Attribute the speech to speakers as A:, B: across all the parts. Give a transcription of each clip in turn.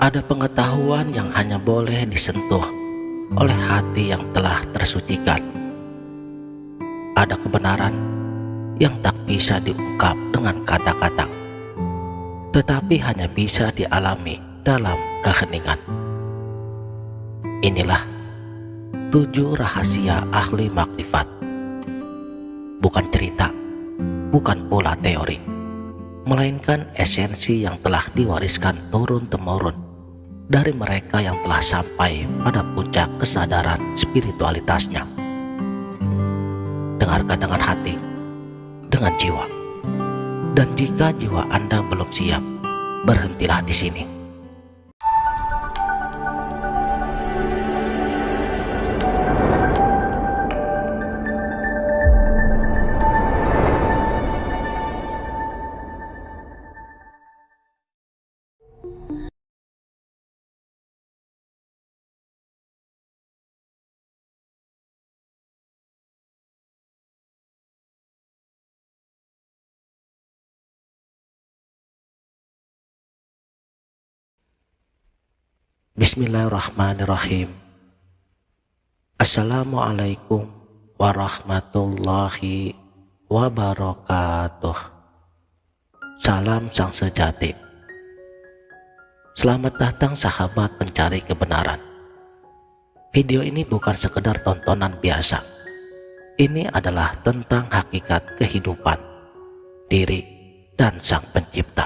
A: Ada pengetahuan yang hanya boleh disentuh oleh hati yang telah tersucikan. Ada kebenaran yang tak bisa diungkap dengan kata-kata, tetapi hanya bisa dialami dalam keheningan. Inilah 7 rahasia ahli makrifat. Bukan cerita, bukan pula teori, melainkan esensi yang telah diwariskan turun-temurun dari mereka yang telah sampai pada puncak kesadaran spiritualitasnya. Dengarkan dengan hati, dengan jiwa. Dan jika jiwa Anda belum siap, berhentilah di sini. Bismillahirrahmanirrahim. Assalamualaikum warahmatullahi wabarakatuh. Salam sang sejati. Selamat datang sahabat pencari kebenaran. Video ini bukan sekedar tontonan biasa. Ini adalah tentang hakikat kehidupan, diri, dan sang pencipta.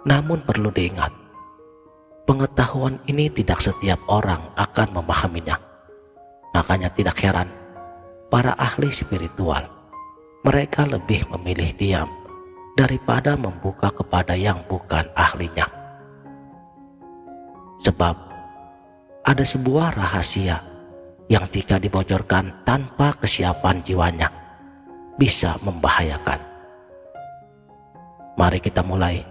A: Namun perlu diingat, pengetahuan ini tidak setiap orang akan memahaminya. Makanya tidak heran, para ahli spiritual, mereka lebih memilih diam daripada membuka kepada yang bukan ahlinya. Sebab ada sebuah rahasia yang jika dibocorkan tanpa kesiapan jiwanya, bisa membahayakan. Mari kita mulai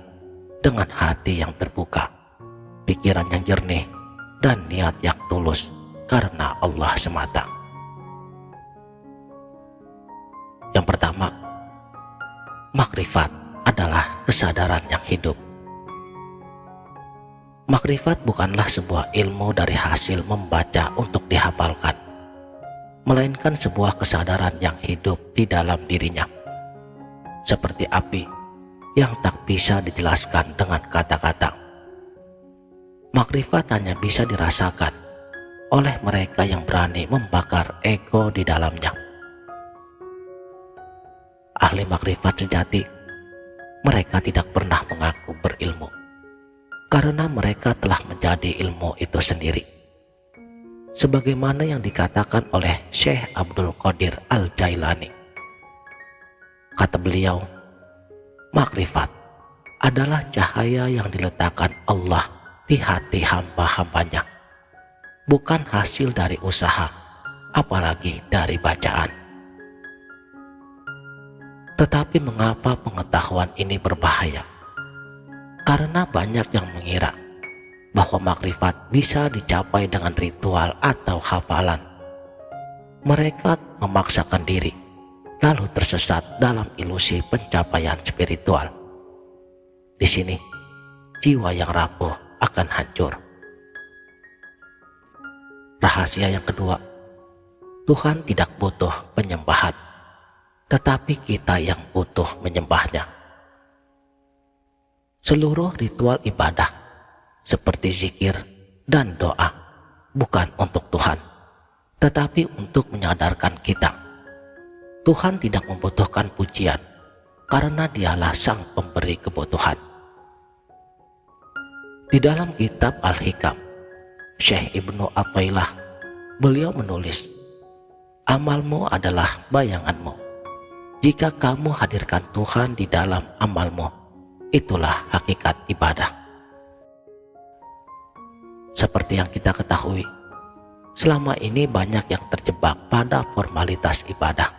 A: dengan hati yang terbuka, pikiran yang jernih, dan niat yang tulus karena Allah semata. Yang pertama, makrifat adalah kesadaran yang hidup. Makrifat bukanlah sebuah ilmu dari hasil membaca untuk dihafalkan, melainkan sebuah kesadaran yang hidup di dalam dirinya, seperti api yang tak bisa dijelaskan dengan kata-kata. Makrifat hanya bisa dirasakan oleh mereka yang berani membakar ego di dalamnya. Ahli makrifat sejati, mereka tidak pernah mengaku berilmu, karena mereka telah menjadi ilmu itu sendiri. Sebagaimana yang dikatakan oleh Syekh Abdul Qadir Al-Jailani. Kata beliau, makrifat adalah cahaya yang diletakkan Allah di hati hamba-hambanya, bukan hasil dari usaha, apalagi dari bacaan. Tetapi mengapa pengetahuan ini berbahaya? Karena banyak yang mengira bahwa makrifat bisa dicapai dengan ritual atau hafalan. Mereka memaksakan diri, lalu tersesat dalam ilusi pencapaian spiritual. Di sini, jiwa yang rapuh akan hancur. Rahasia yang kedua, Tuhan tidak butuh penyembahan, tetapi kita yang butuh menyembahnya. Seluruh ritual ibadah seperti zikir dan doa bukan untuk Tuhan, tetapi untuk menyadarkan kita. Tuhan tidak membutuhkan pujian karena Dialah sang pemberi kebutuhan. Di dalam kitab Al-Hikam, Syekh Ibnu Athaillah, beliau menulis, amalmu adalah bayanganmu. Jika kamu hadirkan Tuhan di dalam amalmu, itulah hakikat ibadah. Seperti yang kita ketahui, selama ini banyak yang terjebak pada formalitas ibadah.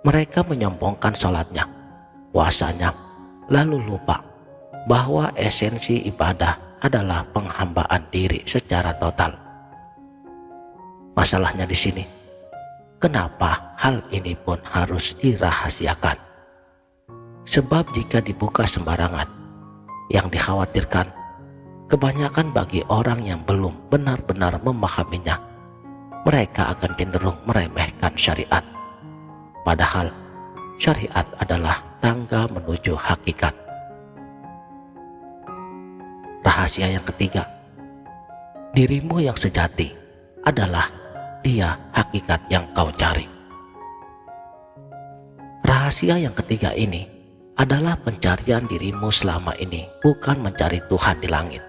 A: Mereka menyombongkan sholatnya, puasanya, lalu lupa bahwa esensi ibadah adalah penghambaan diri secara total. Masalahnya di sini, kenapa hal ini pun harus dirahasiakan? Sebab jika dibuka sembarangan, yang dikhawatirkan kebanyakan bagi orang yang belum benar-benar memahaminya, mereka akan cenderung meremehkan syariat. Padahal syariat adalah tangga menuju hakikat. Rahasia yang ketiga, dirimu yang sejati adalah dia hakikat yang kau cari. Rahasia yang ketiga ini adalah pencarian dirimu selama ini, bukan mencari Tuhan di langit.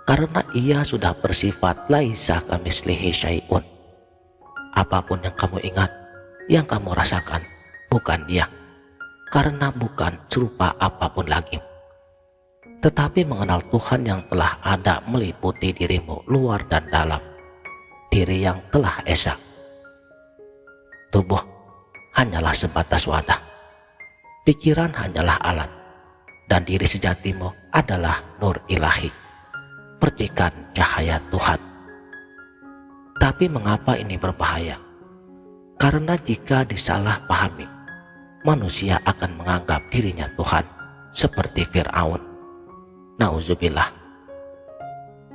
A: Karena ia sudah bersifat laisa kamitslihi syai'un. Apapun yang kamu ingat, yang kamu rasakan, bukan dia. Karena bukan serupa apapun lagi. Tetapi mengenal Tuhan yang telah ada meliputi dirimu luar dan dalam. Diri yang telah esa. Tubuh hanyalah sebatas wadah. Pikiran hanyalah alat. Dan diri sejatimu adalah nur ilahi, percikan cahaya Tuhan. Tapi mengapa ini berbahaya? Karena jika disalahpahami, manusia akan menganggap dirinya Tuhan, seperti Fir'aun. Nauzubillah.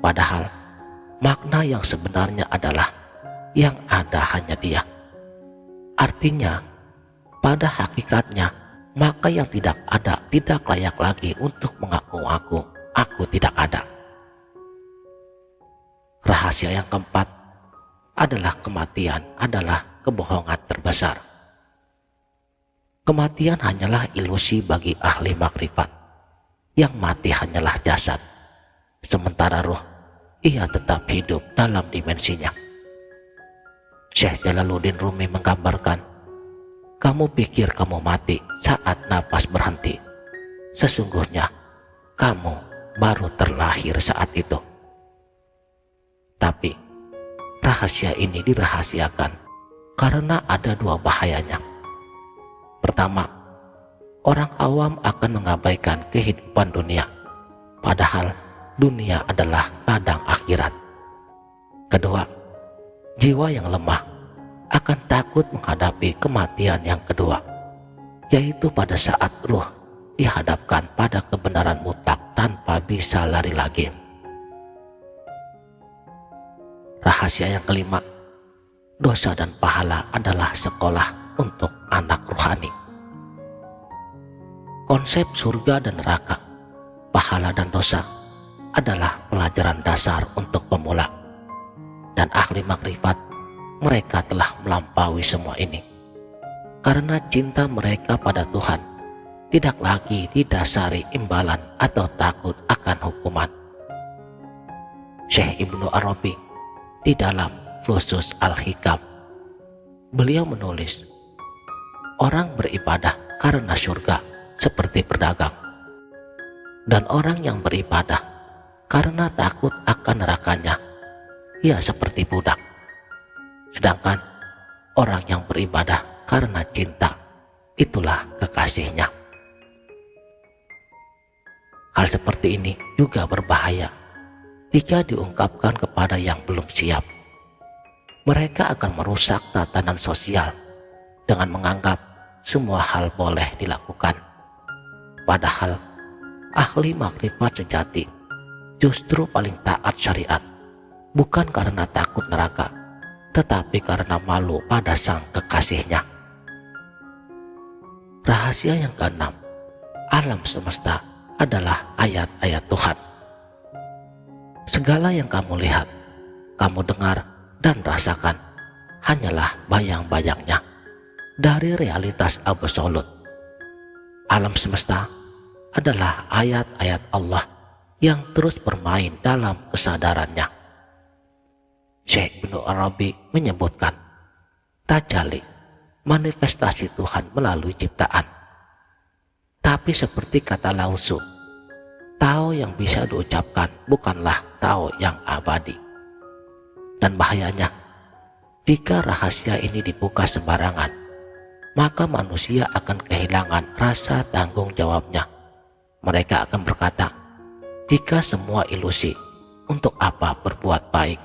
A: Padahal makna yang sebenarnya adalah yang ada hanya dia. Artinya, pada hakikatnya, maka yang tidak ada tidak layak lagi untuk mengaku aku tidak ada. Rahasia yang keempat adalah kematian adalah kebohongan terbesar. Kematian hanyalah ilusi bagi ahli makrifat. Yang mati hanyalah jasad, sementara ruh, ia tetap hidup dalam dimensinya. Syekh Jalaluddin Rumi menggambarkan, kamu pikir kamu mati saat napas berhenti. Sesungguhnya, kamu baru terlahir saat itu. Tapi, rahasia ini dirahasiakan karena ada dua bahayanya. Pertama, orang awam akan mengabaikan kehidupan dunia, padahal dunia adalah ladang akhirat. Kedua, jiwa yang lemah akan takut menghadapi kematian yang kedua, yaitu pada saat ruh dihadapkan pada kebenaran mutlak tanpa bisa lari lagi. Rahasia yang kelima, dosa dan pahala adalah sekolah untuk anak rohani. Konsep surga dan neraka, pahala dan dosa adalah pelajaran dasar untuk pemula. Dan ahli makrifat, mereka telah melampaui semua ini. Karena cinta mereka pada Tuhan tidak lagi didasari imbalan atau takut akan hukuman. Syekh Ibnu Arabi di dalam Fusus Al-Hikam, beliau menulis, orang beribadah karena surga seperti berdagang, dan orang yang beribadah karena takut akan nerakanya, ia seperti budak. Sedangkan orang yang beribadah karena cinta, itulah kekasihnya. Hal seperti ini juga berbahaya jika diungkapkan kepada yang belum siap. Mereka akan merusak tatanan sosial dengan menganggap semua hal boleh dilakukan. Padahal ahli makrifat sejati justru paling taat syariat, bukan karena takut neraka, tetapi karena malu pada sang kekasihnya. Rahasia yang keenam, alam semesta adalah ayat-ayat Tuhan. Segala yang kamu lihat, kamu dengar, dan rasakan hanyalah bayang-bayangnya dari realitas absolut. Alam semesta adalah ayat-ayat Allah yang terus bermain dalam kesadarannya. Syekh Ibnu Arabi menyebutkan, tajalli, manifestasi Tuhan melalui ciptaan. Tapi seperti kata Lao Tzu, Tao yang bisa diucapkan bukanlah Tao yang abadi. Dan bahayanya, jika rahasia ini dibuka sembarangan, maka manusia akan kehilangan rasa tanggung jawabnya. Mereka akan berkata, jika semua ilusi, untuk apa berbuat baik?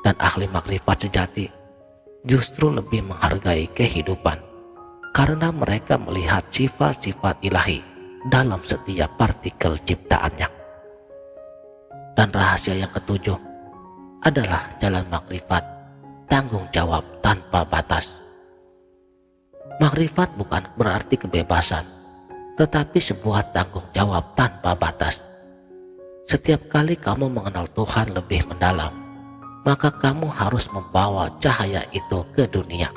A: Dan ahli makrifat sejati justru lebih menghargai kehidupan, karena mereka melihat sifat-sifat ilahi dalam setiap partikel ciptaannya. Dan rahasia yang ketujuh adalah jalan makrifat, tanggung jawab tanpa batas. Makrifat bukan berarti kebebasan, tetapi sebuah tanggung jawab tanpa batas. Setiap kali kamu mengenal Tuhan lebih mendalam, maka kamu harus membawa cahaya itu ke dunia.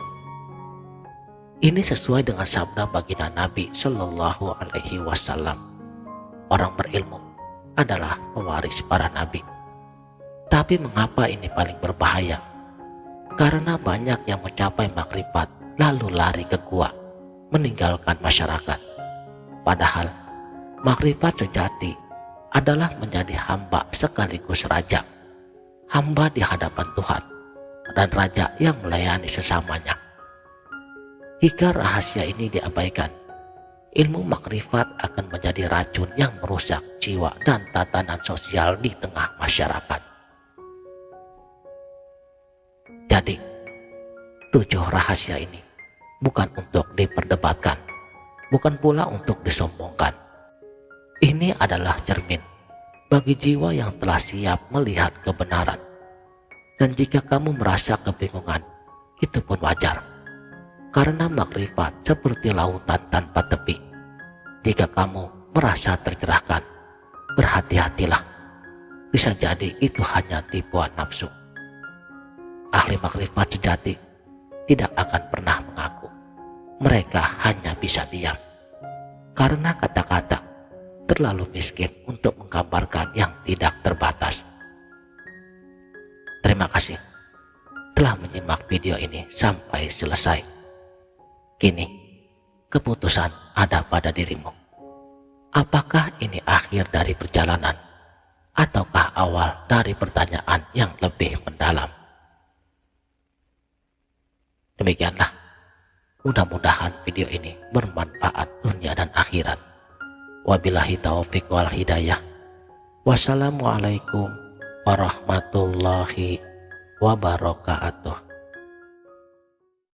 A: Ini sesuai dengan sabda baginda Nabi Shallallahu Alaihi Wasallam. Orang berilmu adalah pewaris para nabi. Tapi mengapa ini paling berbahaya? Karena banyak yang mencapai makrifat lalu lari ke gua, meninggalkan masyarakat. Padahal makrifat sejati adalah menjadi hamba sekaligus raja. Hamba di hadapan Tuhan dan raja yang melayani sesamanya. Jika rahasia ini diabaikan, ilmu makrifat akan menjadi racun yang merusak jiwa dan tatanan sosial di tengah masyarakat. Jadi, 7 rahasia ini bukan untuk diperdebatkan, bukan pula untuk disombongkan. Ini adalah cermin bagi jiwa yang telah siap melihat kebenaran. Dan jika kamu merasa kebingungan, itu pun wajar. Karena makrifat seperti lautan tanpa tepi. Jika kamu merasa tercerahkan, berhati-hatilah. Bisa jadi itu hanya tipuan nafsu. Ahli makrifat sejati tidak akan pernah mengaku. Mereka hanya bisa diam. Karena kata-kata terlalu miskin untuk menggambarkan yang tidak terbatas. Terima kasih telah menyimak video ini sampai selesai. Kini, keputusan ada pada dirimu. Apakah ini akhir dari perjalanan, ataukah awal dari pertanyaan yang lebih mendalam? Demikianlah, mudah-mudahan video ini bermanfaat dunia dan akhirat. Wabillahi taufiq wal hidayah. Wassalamualaikum warahmatullahi wabarakatuh.